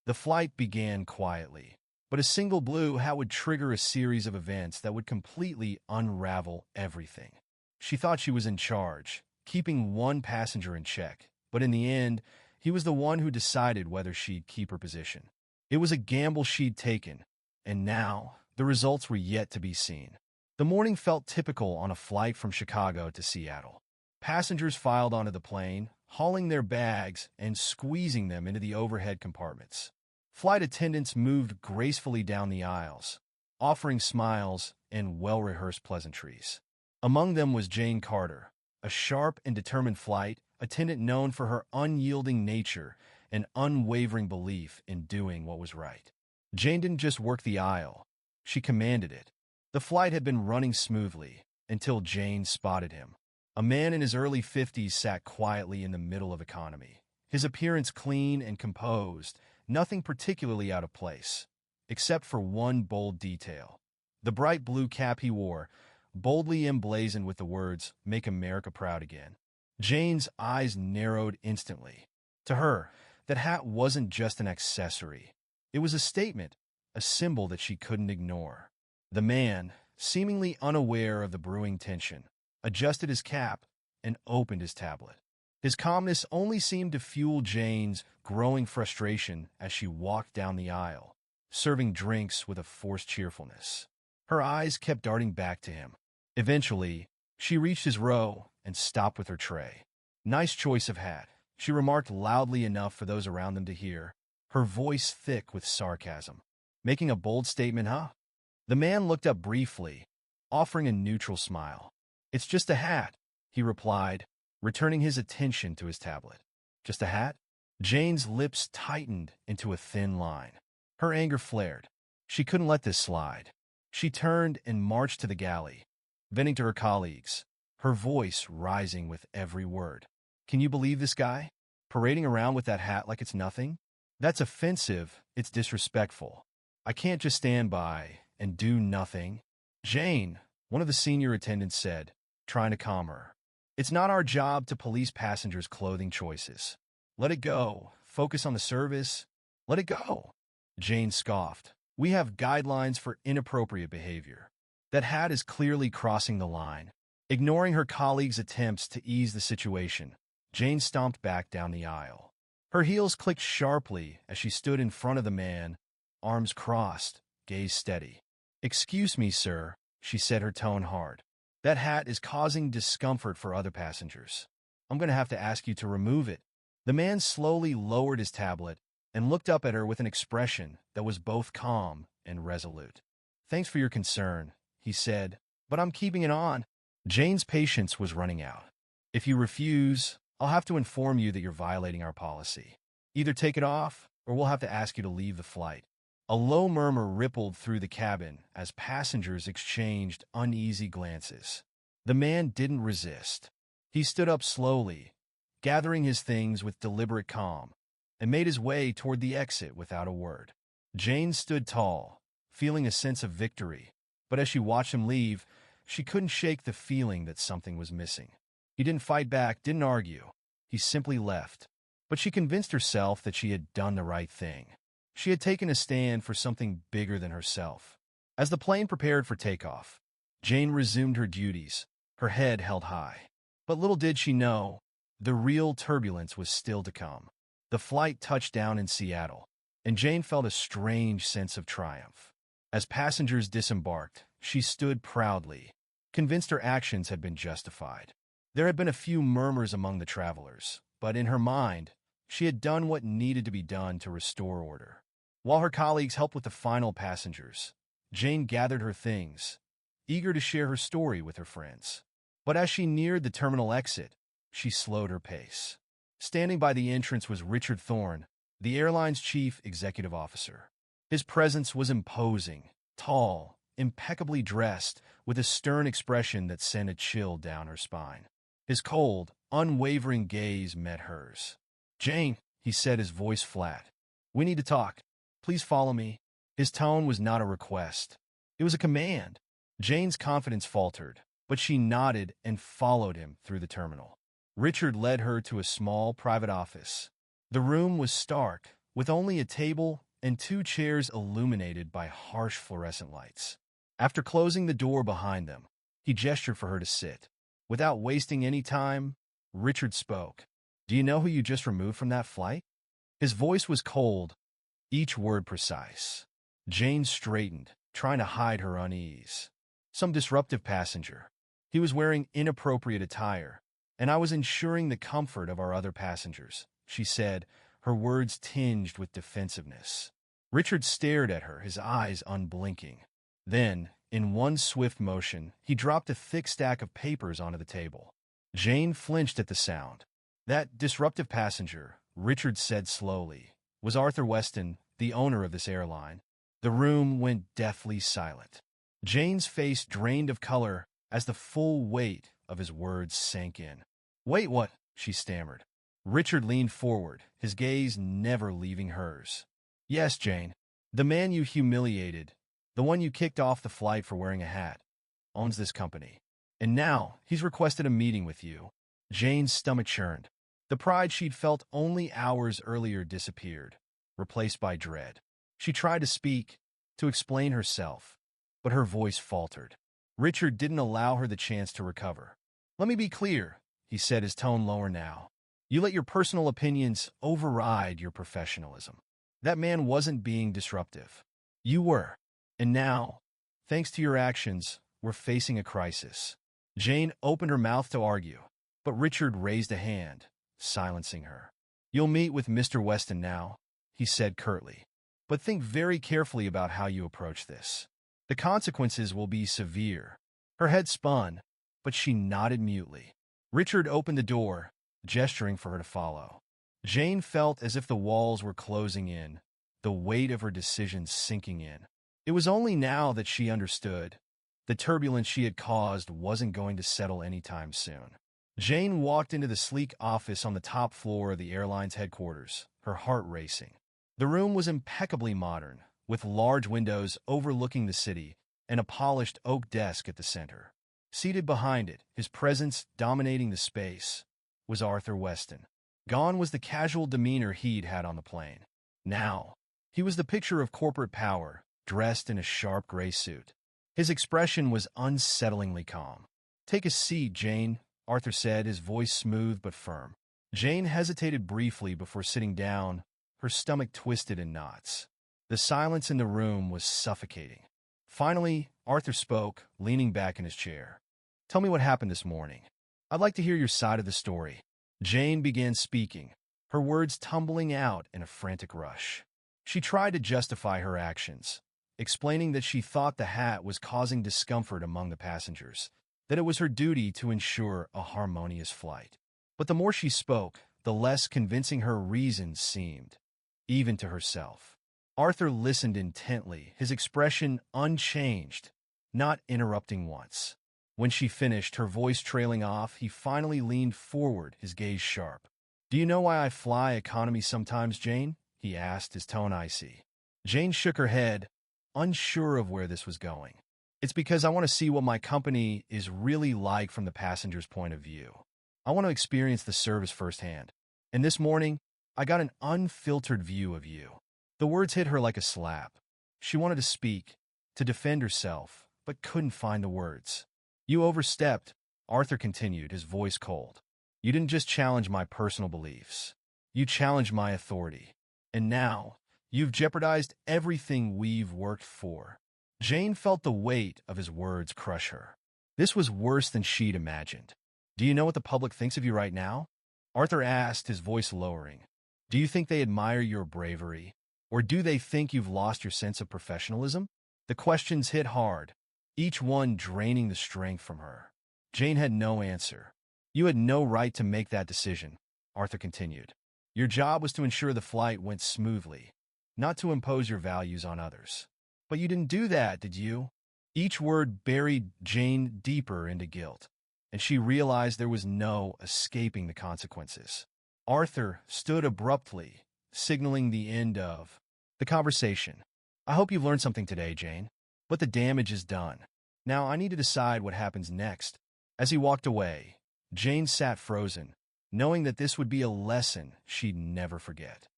The flight began quietly, but a single blue hat would trigger a series of events that would completely unravel everything. She thought she was in charge, keeping one passenger in check, but in the end, he was the one who decided whether she'd keep her position. It was a gamble she'd taken, and now the results were yet to be seen. The morning felt typical on a flight from Chicago to Seattle. Passengers filed onto the plane, hauling their bags and squeezing them into the overhead compartments. Flight attendants moved gracefully down the aisles, offering smiles and well-rehearsed pleasantries. Among them was Jane Carter, a sharp and determined flight attendant known for her unyielding nature and unwavering belief in doing what was right. Jane didn't just work the aisle, she commanded it. The flight had been running smoothly until Jane spotted him. A man in his early 50s sat quietly in the middle of economy, his appearance clean and composed, nothing particularly out of place, except for one bold detail. The bright blue cap he wore, boldly emblazoned with the words, "Make America Proud Again." Jane's eyes narrowed instantly. To her, that hat wasn't just an accessory. It was a statement, a symbol that she couldn't ignore. The man, seemingly unaware of the brewing tension, adjusted his cap and opened his tablet. His calmness only seemed to fuel Jane's growing frustration as she walked down the aisle, serving drinks with a forced cheerfulness. Her eyes kept darting back to him. Eventually, she reached his row and stopped with her tray. "Nice choice of hat," she remarked loudly enough for those around them to hear, her voice thick with sarcasm. "Making a bold statement, huh?" The man looked up briefly, offering a neutral smile. "It's just a hat," he replied, returning his attention to his tablet. "Just a hat?" Jane's lips tightened into a thin line. Her anger flared. She couldn't let this slide. She turned and marched to the galley, venting to her colleagues, her voice rising with every word. "Can you believe this guy? Parading around with that hat like it's nothing? That's offensive, it's disrespectful. I can't just stand by and do nothing." "Jane," one of the senior attendants said, trying to calm her. "It's not our job to police passengers' clothing choices. Let it go. Focus on the service. Let it go." Jane scoffed. "We have guidelines for inappropriate behavior. That hat is clearly crossing the line." Ignoring her colleagues' attempts to ease the situation, Jane stomped back down the aisle. Her heels clicked sharply as she stood in front of the man, arms crossed, gaze steady. "Excuse me, sir," she said, her tone hard. "That hat is causing discomfort for other passengers. I'm going to have to ask you to remove it." The man slowly lowered his tablet and looked up at her with an expression that was both calm and resolute. "Thanks for your concern," he said, "but I'm keeping it on." Jane's patience was running out. "If you refuse, I'll have to inform you that you're violating our policy. Either take it off, or we'll have to ask you to leave the flight." A low murmur rippled through the cabin as passengers exchanged uneasy glances. The man didn't resist. He stood up slowly, gathering his things with deliberate calm, and made his way toward the exit without a word. Jane stood tall, feeling a sense of victory, but as she watched him leave, she couldn't shake the feeling that something was missing. He didn't fight back, didn't argue. He simply left. But she convinced herself that she had done the right thing. She had taken a stand for something bigger than herself. As the plane prepared for takeoff, Jane resumed her duties, her head held high. But little did she know, the real turbulence was still to come. The flight touched down in Seattle, and Jane felt a strange sense of triumph. As passengers disembarked, she stood proudly, convinced her actions had been justified. There had been a few murmurs among the travelers, but in her mind, she had done what needed to be done to restore order. While her colleagues helped with the final passengers, Jane gathered her things, eager to share her story with her friends. But as she neared the terminal exit, she slowed her pace. Standing by the entrance was Richard Thorne, the airline's chief executive officer. His presence was imposing, tall, impeccably dressed, with a stern expression that sent a chill down her spine. His cold, unwavering gaze met hers. "Jane," he said, his voice flat. "We need to talk. Please follow me." His tone was not a request. It was a command. Jane's confidence faltered, but she nodded and followed him through the terminal. Richard led her to a small private office. The room was stark, with only a table and 2 chairs illuminated by harsh fluorescent lights. After closing the door behind them, he gestured for her to sit. Without wasting any time, Richard spoke. "Do you know who you just removed from that flight?" His voice was cold, each word precise. Jane straightened, trying to hide her unease. "Some disruptive passenger. He was wearing inappropriate attire, and I was ensuring the comfort of our other passengers," she said, her words tinged with defensiveness. Richard stared at her, his eyes unblinking. Then, in one swift motion, he dropped a thick stack of papers onto the table. Jane flinched at the sound. "That disruptive passenger," Richard said slowly, "was Arthur Weston, the owner of this airline." The room went deathly silent. Jane's face drained of color as the full weight of his words sank in. "Wait, what?" she stammered. Richard leaned forward, his gaze never leaving hers. "Yes, Jane. The man you humiliated, the one you kicked off the flight for wearing a hat, owns this company. And now he's requested a meeting with you." Jane's stomach churned. The pride she'd felt only hours earlier disappeared, replaced by dread. She tried to speak, to explain herself, but her voice faltered. Richard didn't allow her the chance to recover. "Let me be clear," he said, his tone lower now. "You let your personal opinions override your professionalism. That man wasn't being disruptive. You were. And now, thanks to your actions, we're facing a crisis." Jane opened her mouth to argue, but Richard raised a hand, silencing her. "You'll meet with Mr. Weston now," he said curtly. "But think very carefully about how you approach this. The consequences will be severe." Her head spun, but she nodded mutely. Richard opened the door, gesturing for her to follow. Jane felt as if the walls were closing in, the weight of her decision sinking in. It was only now that she understood. The turbulence she had caused wasn't going to settle anytime soon. Jane walked into the sleek office on the top floor of the airline's headquarters, her heart racing. The room was impeccably modern, with large windows overlooking the city and a polished oak desk at the center. Seated behind it, his presence dominating the space, was Arthur Weston. Gone was the casual demeanor he'd had on the plane. Now, he was the picture of corporate power, dressed in a sharp gray suit. His expression was unsettlingly calm. "Take a seat, Jane," Arthur said, his voice smooth but firm. Jane hesitated briefly before sitting down, her stomach twisted in knots. The silence in the room was suffocating. Finally, Arthur spoke, leaning back in his chair. "Tell me what happened this morning. I'd like to hear your side of the story." Jane began speaking, her words tumbling out in a frantic rush. She tried to justify her actions, explaining that she thought the hat was causing discomfort among the passengers, that it was her duty to ensure a harmonious flight. But the more she spoke, the less convincing her reasons seemed, even to herself. Arthur listened intently, his expression unchanged, not interrupting once. When she finished, her voice trailing off, he finally leaned forward, his gaze sharp. "Do you know why I fly economy sometimes, Jane?" he asked, his tone icy. Jane shook her head, unsure of where this was going. "It's because I want to see what my company is really like from the passenger's point of view. I want to experience the service firsthand. And this morning, I got an unfiltered view of you." The words hit her like a slap. She wanted to speak, to defend herself, but couldn't find the words. "You overstepped," Arthur continued, his voice cold. "You didn't just challenge my personal beliefs. You challenged my authority. And now, you've jeopardized everything we've worked for." Jane felt the weight of his words crush her. This was worse than she'd imagined. "Do you know what the public thinks of you right now?" Arthur asked, his voice lowering. "Do you think they admire your bravery? Or do they think you've lost your sense of professionalism?" The questions hit hard, each one draining the strength from her. Jane had no answer. "You had no right to make that decision," Arthur continued. "Your job was to ensure the flight went smoothly, not to impose your values on others. But you didn't do that, did you?" Each word buried Jane deeper into guilt, and she realized there was no escaping the consequences. Arthur stood abruptly, signaling the end of the conversation. "I hope you've learned something today, Jane, but the damage is done. Now I need to decide what happens next." As he walked away, Jane sat frozen, knowing that this would be a lesson she'd never forget.